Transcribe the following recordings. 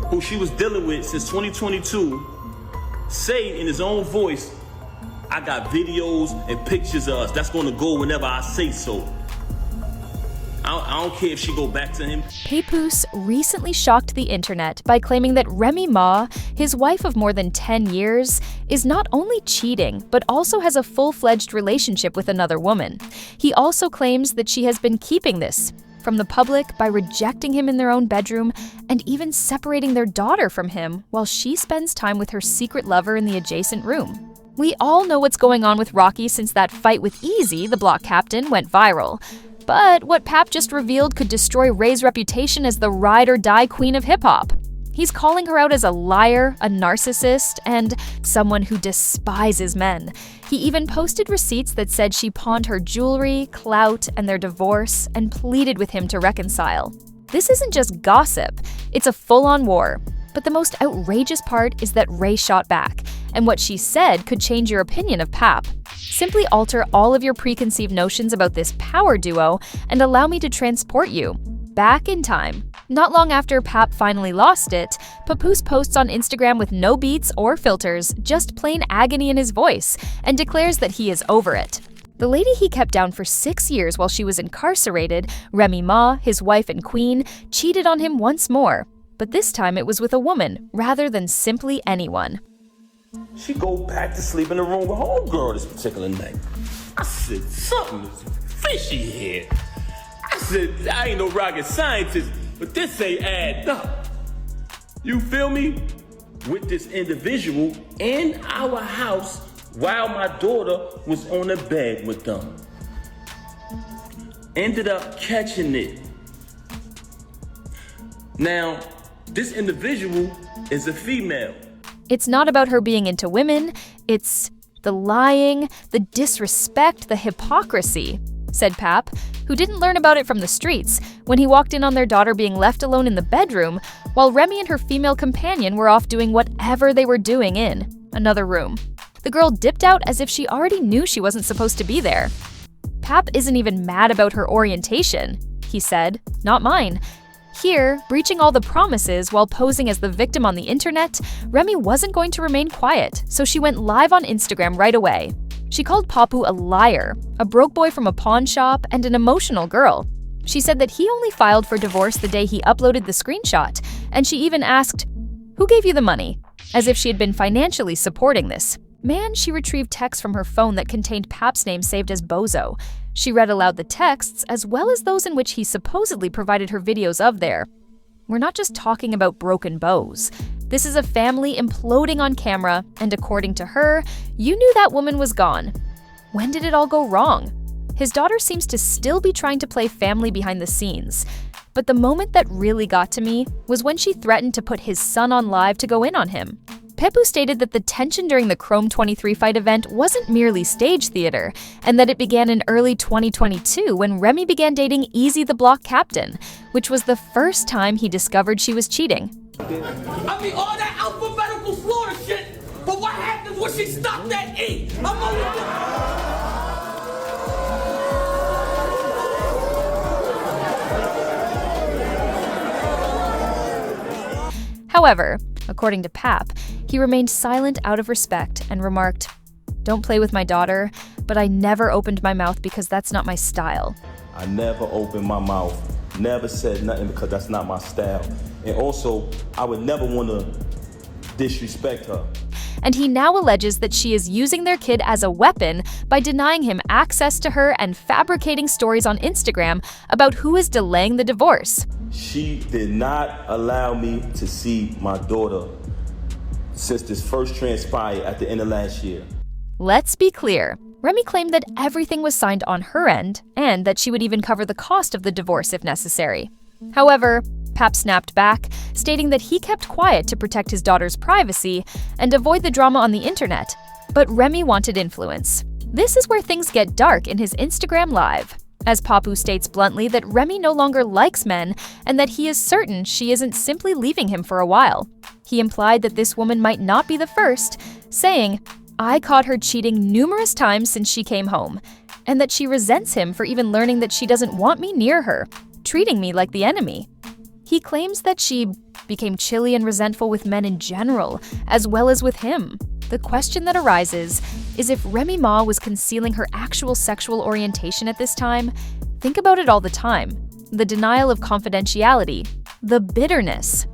who she was dealing with since 2022, say in his own voice, I got videos and pictures of us. That's gonna go whenever I say so. I don't care if she go back to him. Papoose recently shocked the internet by claiming that Remy Ma, his wife of more than 10 years, is not only cheating, but also has a full-fledged relationship with another woman. He also claims that she has been keeping this from the public by rejecting him in their own bedroom and even separating their daughter from him while she spends time with her secret lover in the adjacent room. We all know what's going on with Rocky since that fight with Easy, the block captain, went viral. But what Pap just revealed could destroy Ray's reputation as the ride-or-die queen of hip-hop. He's calling her out as a liar, a narcissist, and someone who despises men. He even posted receipts that said she pawned her jewelry, clout, and their divorce, and pleaded with him to reconcile. This isn't just gossip, it's a full-on war. But the most outrageous part is that Ray shot back, and what she said could change your opinion of Pap. Simply alter all of your preconceived notions about this power duo and allow me to transport you back in time. Not long after Pap finally lost it, Papoose posts on Instagram with no beats or filters, just plain agony in his voice, and declares that he is over it. The lady he kept down for 6 years while she was incarcerated, Remy Ma, his wife and queen, cheated on him once more. But this time it was with a woman, rather than simply anyone. She go back to sleep in the room with homegirl this particular night. I said, something is fishy here. I said, I ain't no rocket scientist, but this ain't add up. You feel me? With this individual in our house while my daughter was on the bed with them. Ended up catching it. Now, this individual is a female. It's not about her being into women, it's the lying, the disrespect, the hypocrisy, said Pap, who didn't learn about it from the streets when he walked in on their daughter being left alone in the bedroom while Remy and her female companion were off doing whatever they were doing in another room. The girl dipped out as if she already knew she wasn't supposed to be there. Pap isn't even mad about her orientation, he said, not mine. Here, breaching all the promises while posing as the victim on the internet, Remy wasn't going to remain quiet, so she went live on Instagram right away. She called Papu a liar, a broke boy from a pawn shop, and an emotional girl. She said that he only filed for divorce the day he uploaded the screenshot, and she even asked, "Who gave you the money?" as if she had been financially supporting this. She retrieved texts from her phone that contained Pap's name saved as Bozo. She read aloud the texts, as well as those in which he supposedly provided her videos of there. We're not just talking about broken bows. This is a family imploding on camera, and according to her, you knew that woman was gone. When did it all go wrong? His daughter seems to still be trying to play family behind the scenes. But the moment that really got to me was when she threatened to put his son on live to go in on him. Pepu stated that the tension during the Chrome 23 fight event wasn't merely stage theater, and that it began in early 2022 when Remy began dating Easy the block captain, which was the first time he discovered she was cheating. I mean, all that alphabetical slaughter shit, but what happens when she stopped at E? However, according to Pap, he remained silent out of respect and remarked, "Don't play with my daughter, but I never opened my mouth because that's not my style." I never opened my mouth, never said nothing because that's not my style. And also, I would never want to disrespect her. And he now alleges that she is using their kid as a weapon by denying him access to her and fabricating stories on Instagram about who is delaying the divorce. She did not allow me to see my daughter since this first transpired at the end of last year. Let's be clear. Remy claimed that everything was signed on her end and that she would even cover the cost of the divorce if necessary. However, Pap snapped back, stating that he kept quiet to protect his daughter's privacy and avoid the drama on the internet. But Remy wanted influence. This is where things get dark in his Instagram Live, as Papu states bluntly that Remy no longer likes men and that he is certain she isn't simply leaving him for a while. He implied that this woman might not be the first, saying, "I caught her cheating numerous times since she came home, and that she resents him for even learning that she doesn't want me near her, treating me like the enemy." He claims that she became chilly and resentful with men in general, as well as with him. The question that arises is if Remy Ma was concealing her actual sexual orientation at this time. Think about it all the time. The denial of confidentiality, the bitterness.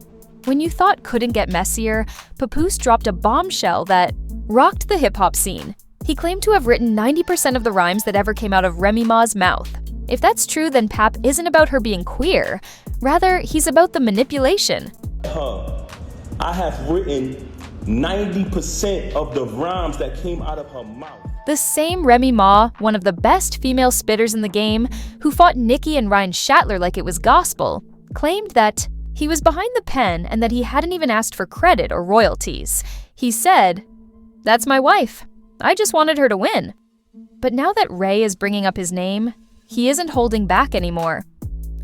When you thought couldn't get messier, Papoose dropped a bombshell that rocked the hip-hop scene. He claimed to have written 90% of the rhymes that ever came out of Remy Ma's mouth. If that's true, then Pap isn't about her being queer. Rather, he's about the manipulation. I have written 90% of the rhymes that came out of her mouth. The same Remy Ma, one of the best female spitters in the game, who fought Nicki and Ryan Shattler like it was gospel, claimed that he was behind the pen and that he hadn't even asked for credit or royalties. He said, "That's my wife. I just wanted her to win." But now that Ray is bringing up his name, he isn't holding back anymore.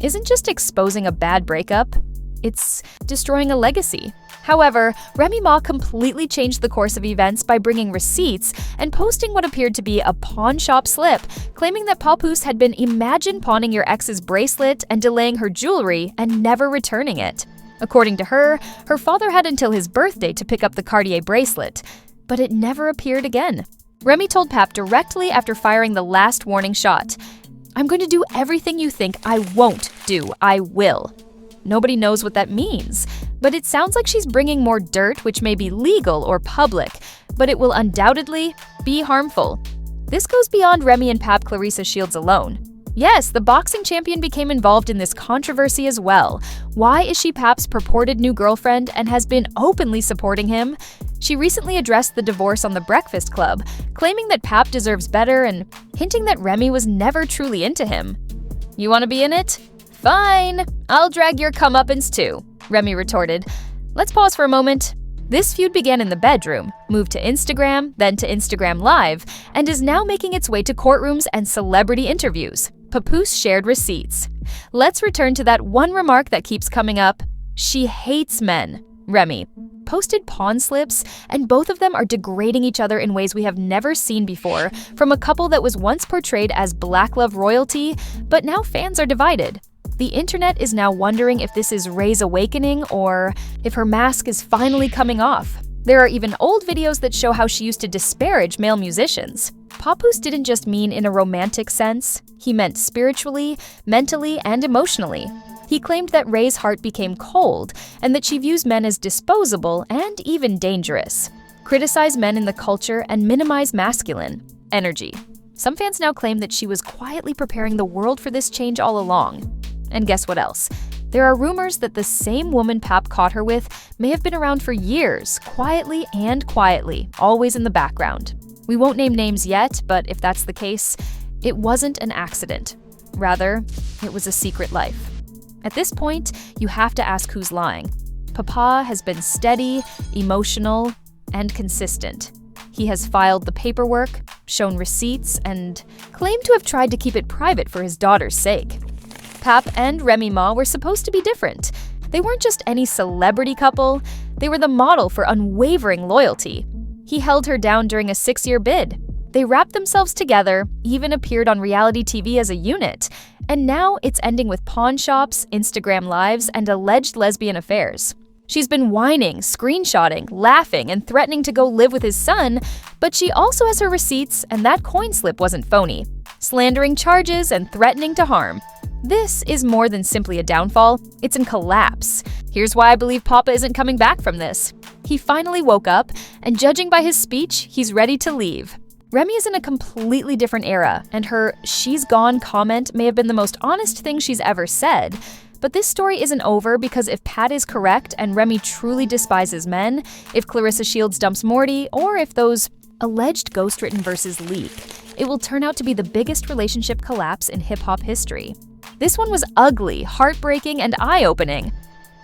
Isn't just exposing a bad breakup, it's destroying a legacy. However, Remy Ma completely changed the course of events by bringing receipts and posting what appeared to be a pawn shop slip, claiming that Papoose had been imagine pawning your ex's bracelet and delaying her jewelry and never returning it. According to her, her father had until his birthday to pick up the Cartier bracelet, but it never appeared again. Remy told Pap directly after firing the last warning shot, "I'm going to do everything you think I won't do. I will." Nobody knows what that means, but it sounds like she's bringing more dirt, which may be legal or public, but it will undoubtedly be harmful. This goes beyond Remy and Pap Clarissa Shields alone. Yes, the boxing champion became involved in this controversy as well. Why is she Pap's purported new girlfriend and has been openly supporting him? She recently addressed the divorce on The Breakfast Club, claiming that Pap deserves better and hinting that Remy was never truly into him. "You want to be in it? Fine, I'll drag your comeuppance too," Remy retorted. Let's pause for a moment. This feud began in the bedroom, moved to Instagram, then to Instagram Live, and is now making its way to courtrooms and celebrity interviews. Papoose shared receipts. Let's return to that one remark that keeps coming up. She hates men. Remy posted pawn slips, and both of them are degrading each other in ways we have never seen before from a couple that was once portrayed as black love royalty, but now fans are divided. The internet is now wondering if this is Ray's awakening or if her mask is finally coming off. There are even old videos that show how she used to disparage male musicians. Papoose didn't just mean in a romantic sense, he meant spiritually, mentally, and emotionally. He claimed that Ray's heart became cold and that she views men as disposable and even dangerous. Criticize men in the culture and minimize masculine energy. Some fans now claim that she was quietly preparing the world for this change all along. And guess what else? There are rumors that the same woman Pap caught her with may have been around for years, quietly, always in the background. We won't name names yet, but if that's the case, it wasn't an accident. Rather, it was a secret life. At this point, you have to ask who's lying. Papa has been steady, emotional, and consistent. He has filed the paperwork, shown receipts, and claimed to have tried to keep it private for his daughter's sake. Pap and Remy Ma were supposed to be different. They weren't just any celebrity couple, they were the model for unwavering loyalty. He held her down during a 6-year bid. They wrapped themselves together, even appeared on reality TV as a unit, and now it's ending with pawn shops, Instagram Lives, and alleged lesbian affairs. She's been whining, screenshotting, laughing, and threatening to go live with his son, but she also has her receipts, and that coin slip wasn't phony. Slandering charges and threatening to harm. This is more than simply a downfall, it's in collapse. Here's why I believe Papa isn't coming back from this. He finally woke up, and judging by his speech, he's ready to leave. Remy is in a completely different era, and her "she's gone" comment may have been the most honest thing she's ever said. But this story isn't over because if Pat is correct and Remy truly despises men, if Clarissa Shields dumps Morty, or if those alleged ghostwritten verses leak, it will turn out to be the biggest relationship collapse in hip-hop history. This one was ugly, heartbreaking, and eye-opening.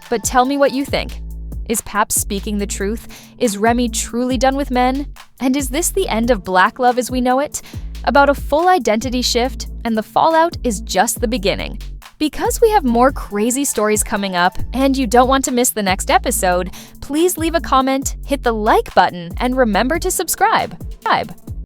But tell me what you think. Is Pap speaking the truth? Is Remy truly done with men? And is this the end of black love as we know it? About a full identity shift, and the fallout is just the beginning. Because we have more crazy stories coming up, and you don't want to miss the next episode, please leave a comment, hit the like button, and remember to subscribe.